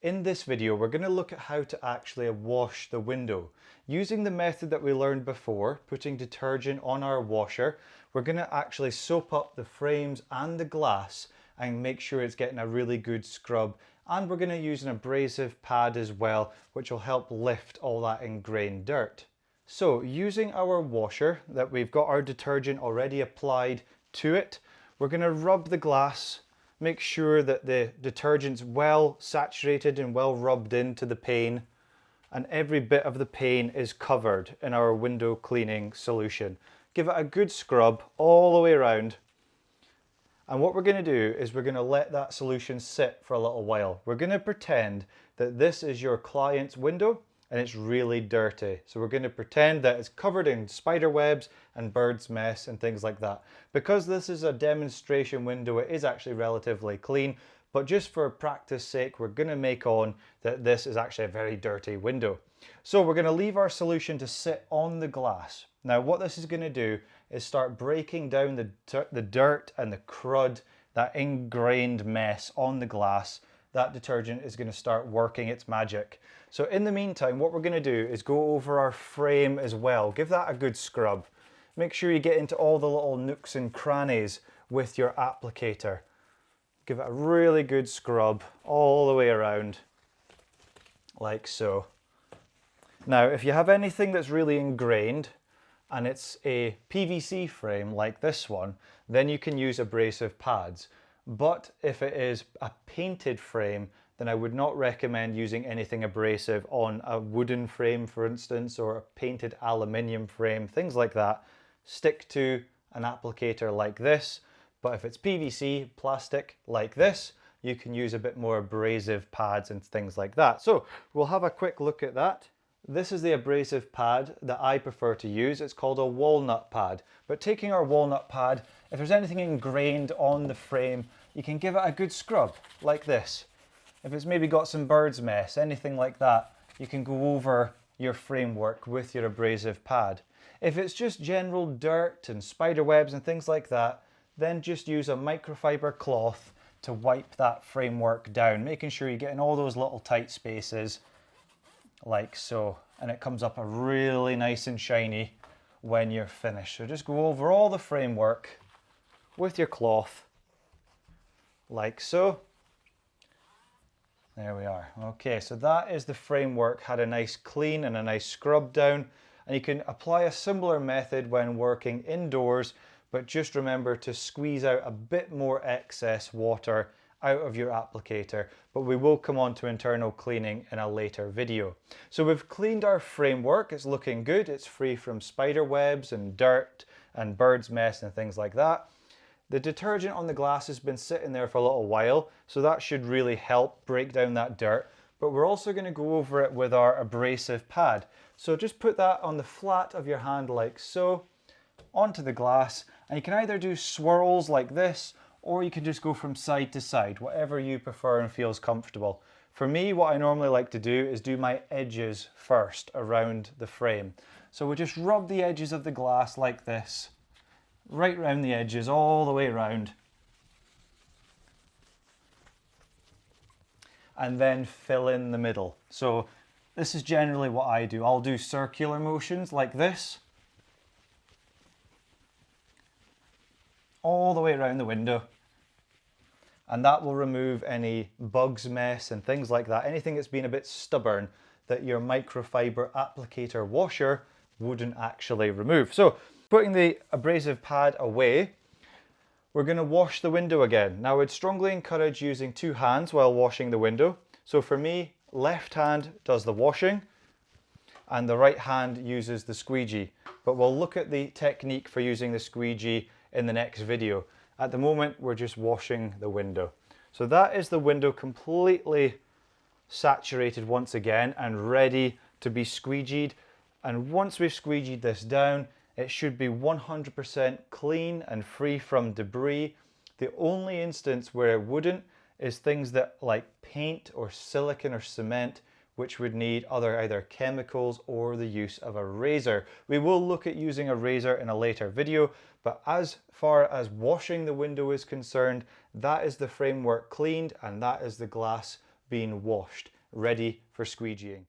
In this video, we're going to look at how to actually wash the window. Using the method that we learned before, putting detergent on our washer, we're going to actually soap up the frames and the glass and make sure it's getting a really good scrub. And we're going to use an abrasive pad as well, which will help lift all that ingrained dirt. So using our washer that we've got our detergent already applied to it, we're going to rub the glass. Make sure that the detergent's well saturated and well rubbed into the pane, and every bit of the pane is covered in our window cleaning solution. Give it a good scrub all the way around. And what we're going to do is we're going to let that solution sit for a little while. We're going to pretend that this is your client's window and it's really dirty. So we're going to pretend that it's covered in spider webs and bird's mess and things like that. Because this is a demonstration window, it is actually relatively clean, but just for practice sake, we're going to make on that this is actually a very dirty window. So we're going to leave our solution to sit on the glass. Now what this is going to do is start breaking down the dirt and the crud, that ingrained mess on the glass. That detergent is going to start working its magic. So in the meantime, what we're going to do is go over our frame as well. Give that a good scrub. Make sure you get into all the little nooks and crannies with your applicator. Give it a really good scrub all the way around, like so. Now, if you have anything that's really ingrained and it's a PVC frame like this one, then you can use abrasive pads. But if it is a painted frame, then I would not recommend using anything abrasive on a wooden frame, for instance, or a painted aluminium frame, things like that. Stick to an applicator like this. But if it's PVC, plastic like this, you can use a bit more abrasive pads and things like that. So we'll have a quick look at that. This is the abrasive pad that I prefer to use. It's called a walnut pad. But taking our walnut pad, if there's anything ingrained on the frame, you can give it a good scrub like this. If it's maybe got some bird's mess, anything like that, you can go over your framework with your abrasive pad. If it's just general dirt and spider webs and things like that, then just use a microfiber cloth to wipe that framework down, making sure you get in all those little tight spaces like so, and it comes up a really nice and shiny when you're finished. So just go over all the framework with your cloth like so. There we are. Okay, so that is the framework, had a nice clean and a nice scrub down, and you can apply a similar method when working indoors, but just remember to squeeze out a bit more excess water out of your applicator, but we will come on to internal cleaning in a later video. So we've cleaned our framework, it's looking good, it's free from spider webs and dirt and bird's mess and things like that. The detergent on the glass has been sitting there for a little while, so that should really help break down that dirt, but we're also going to go over it with our abrasive pad. So just put that on the flat of your hand like so, onto the glass, and you can either do swirls like this, or you can just go from side to side, whatever you prefer and feels comfortable. For me, what I normally like to do is do my edges first around the frame. So we just rub the edges of the glass like this, right around the edges, all the way around. And then fill in the middle. So this is generally what I do. I'll do circular motions like this, all the way around the window. And that will remove any bugs mess and things like that. Anything that's been a bit stubborn that your microfiber applicator washer wouldn't actually remove. So putting the abrasive pad away, we're going to wash the window again. Now I'd strongly encourage using two hands while washing the window. So for me, left hand does the washing and the right hand uses the squeegee. But we'll look at the technique for using the squeegee in the next video. At the moment, we're just washing the window. So that is the window completely saturated once again and ready to be squeegeed. And once we've squeegeed this down, it should be 100% clean and free from debris. The only instance where it wouldn't is things that like paint or silicone or cement, which would need either chemicals or the use of a razor. We will look at using a razor in a later video, but as far as washing the window is concerned, that is the framework cleaned and that is the glass been washed, ready for squeegeeing.